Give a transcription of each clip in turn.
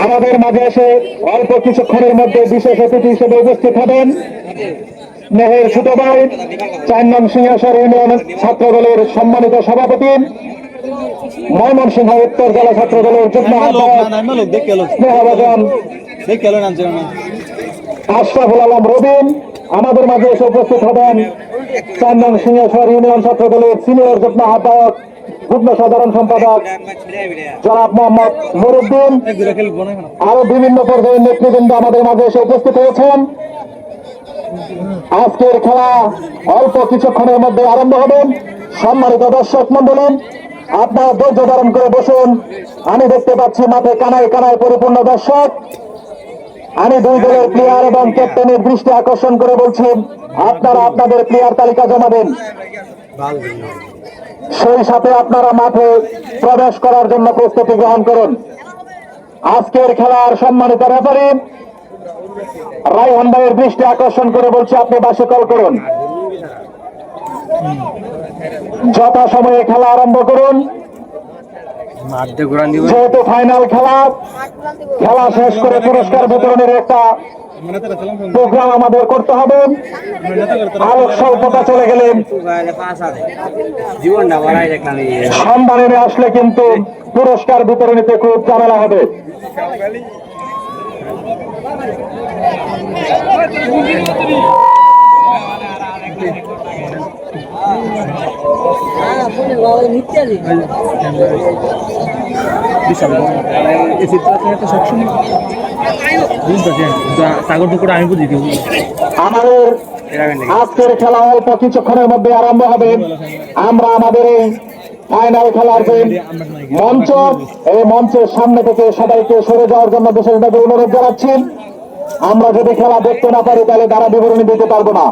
আমাদের মাঝে এসে অল্প কিছুক্ষণের মধ্যে বিশেষ অতিথি হিসেবে উপস্থিত হবেন মেহের ছোট ভাই ৪ নং সিংহেশ্বর ইউনিয়ন ছাত্র দলের সম্মানিত সভাপতি, ময়মনসিংহ উত্তর জেলা ছাত্র দলের যুগ্ম আহ্বায়ক স্নেহভাজন আশরাফুল আলম রবিন। আমাদের মাঝে এসে উপস্থিত হবেন ৪ নং সিংহেশ্বর ইউনিয়ন ছাত্র দলের সিনিয়র যুগ্ম আহ্বায়ক যুগ্ম সাধারণ সম্পাদক জনাব মোহাম্মদ নুরুদ্দিন। আরো বিভিন্ন পর্যায়ের নেতৃবৃন্দ আমাদের মাঝে এসে উপস্থিত হয়েছেন। আজকের খেলা অল্প কিছুক্ষণের মধ্যে আরম্ভ হবে। সম্মানিত দর্শক মন্ডলী, আপনারা ধৈর্য ধারণ করে বসুন। আমি দেখতে পাচ্ছি মাঠে কানায় কানায় পরিপূর্ণ দর্শক। আমি দুই দলের প্লেয়ার এবং ক্যাপ্টেনের দৃষ্টি আকর্ষণ করে বলছি, আপনারা আপনাদের প্লেয়ার তালিকা জমা দেন। সেই সাথে আপনারা মাঠে প্রবেশ করার জন্য প্রস্তুতি গ্রহণ করুন। আজকের খেলার সম্মানিত রেফারি রায়হান ভাইয়ের দৃষ্টি আকর্ষণ করে বলছি, আপনি বাসে কল করুন। যথাসময়ে খেলা আরম্ভ করুন। যেহেতু ফাইনাল খেলা, খেলা শেষ করে পুরস্কার বিতরণের একটা প্রোগ্রাম আমাদের করতে হবে। আলোক স্বল্পতা চলে গেলে সন্ধ্যা নেমে আসলে কিন্তু পুরস্কার বিতরণীতে খুব ঝামেলা হবে। আমাদের আজকের খেলা অল্প কিছুক্ষণের মধ্যে আরম্ভ হবে। আমরা আমাদের এই ফাইনাল খেলার যে মঞ্চ, এই মঞ্চের সামনে থেকে সবাইকে সরে যাওয়ার জন্য বিশেষভাবে অনুরোধ জানাচ্ছি। আমরা যদি খেলা দেখতে না পারি তাহলে দ্বারা বিবরণী দিতে পারবো না।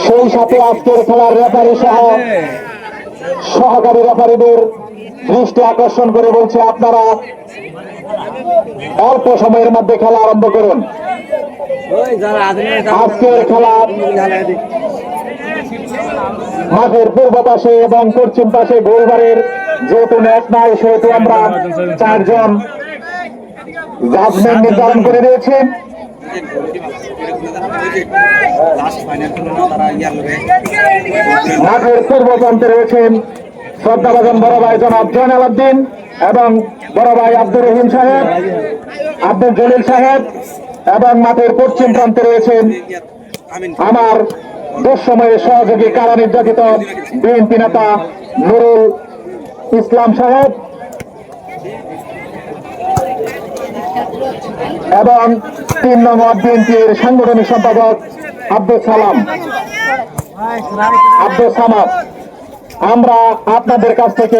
সেই সাথে আজকের খেলার রেফারি সহ সহকারী রেফারিদের দৃষ্টি আকর্ষণ করে বলছে, আপনারা অল্প সময়ের মধ্যে খেলা আরম্ভ করুন। আজকের খেলা মাঠের পূর্ব পাশে এবং পশ্চিম পাশে গোলবারের যেহেতু নেট নাই, সেহেতু আমরা 4 জন জাজমেন্ট নির্ধারণ করে দিয়েছি। মাঠের পূর্ব প্রান্তে রয়েছেন শ্রদ্ধাভাজন বড় ভাই জনাব জয়নাল উদ্দিন এবং বড় ভাই আব্দুর রহিম সাহেব, আব্দুল জলিল সাহেব, এবং মাঠের পশ্চিম প্রান্তে রয়েছেন আমার দুঃসময়ের সহযোগী কারা নির্যাতিত বিএনপি নেতা নুরুল ইসলাম সাহেব এবং 3 নং ওয়ার্ড বিএনপির সাংগঠনিক সম্পাদক আব্দুল সামাদ। আমরা আপনাদের কাছ থেকে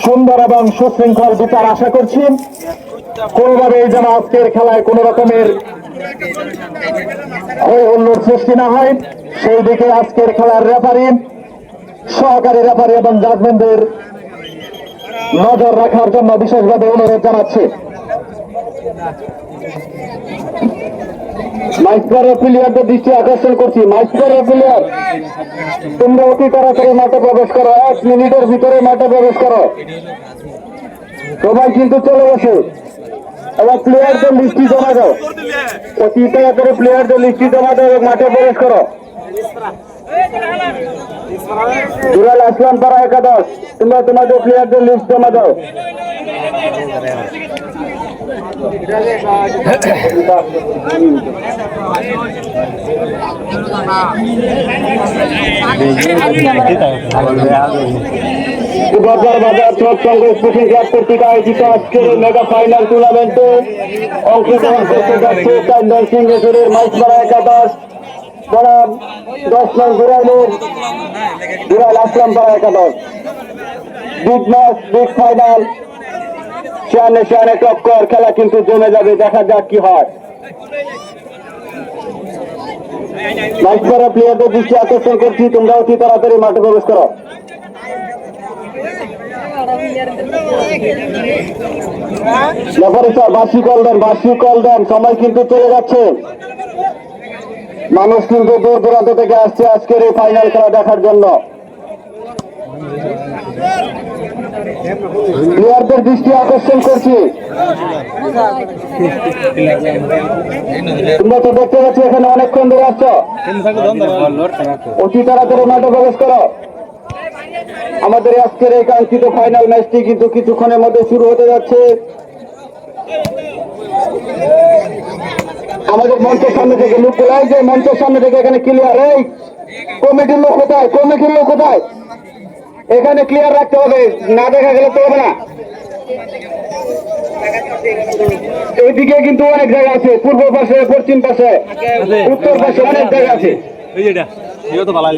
সুন্দর এবং সুশৃঙ্খল বিচার আশা করছি। কোনোভাবেই যেন আজকের খেলায় কোন রকমের হই হুল্লোড় সৃষ্টি না হয়, সেই দিকে আজকের খেলার রেফারি, সহকারী রেফারি এবং জাজমেন্টদের নজর রাখার জন্য বিশেষভাবে অনুরোধ জানাচ্ছি। মাইস্কোরের প্লেয়ারদের দৃষ্টি আকর্ষণ করছি। মাইস্কোরের প্লেয়ার, তোমরা অতি তাড়াতাড়ি মাঠে প্রবেশ করো, 1 মিনিটের ভিতরে মাঠে প্রবেশ করো। সবাই কিন্তু চলে গেছে। এবার প্লেয়ারদের লিস্টি জমা দাও, অতি তাড়াতাড়ি প্লেয়ারদের লিস্টি জমা দাও এবং মাঠে প্রবেশ করো। দুলাল আসলাম পাড়া একাদশ, তোমরা তোমাদের প্লেয়ারদের লিস্ট জমা দাও। বাজার চক কংগ্রেস স্পোর্টিং ক্লাব কর্তৃক আয়োজিত আজকের মেগা ফাইনাল টুর্নামেন্টে অংশগ্রহণ করতে যাচ্ছে 4 নং সিংহেশ্বরের মাইসপাড়া একাদশ বনাম 10 নং দুলাল আসলাম পাড়া একাদশ। বিগ ম্যাচ, বিগ ফাইনাল, সামনে টক্কর, খেলা কিন্তু জমে যাবে। দেখা যাক কি হয়। মাইসপাড়া প্লেয়ারদের দৃষ্টি আকর্ষণ করছি, তোমরা অতি তাড়াতাড়ি মাঠে প্রবেশ করো। বাসি কল দেন, সময় কিন্তু চলে যাচ্ছে। মানুষ কিন্তু দূর দূরান্ত থেকে আসছে আজকের এই ফাইনাল খেলা দেখার জন্য। প্লেয়ারদের দৃষ্টি আকর্ষণ করছি। তোমরা তো দেখতে পাচ্ছি এখানে অনেকক্ষণ ধরে আসছো, অতি তাড়াতাড়ি মাঠে প্রবেশ করো। আমাদের আজকের এই কাঙ্ক্ষিত ফাইনাল ম্যাচটি কিন্তু কিছুক্ষণের মধ্যে শুরু হতে যাচ্ছে। আমাদের মঞ্চের সামনে থেকে লোক বলাই যে মঞ্চের সামনে থেকে এখানে ক্লিয়ার। এই কমিটির লোক কোথায়? কমিটির লোক কোথায়? এখানে ক্লিয়ার রাখতে হবে, না দেখা গেলে তো হবে না। এইদিকে কিন্তু অনেক জায়গা আছে, পূর্ব পাশে, পশ্চিম পাশে, উত্তর পাশে অনেক জায়গা আছে। তো ভালো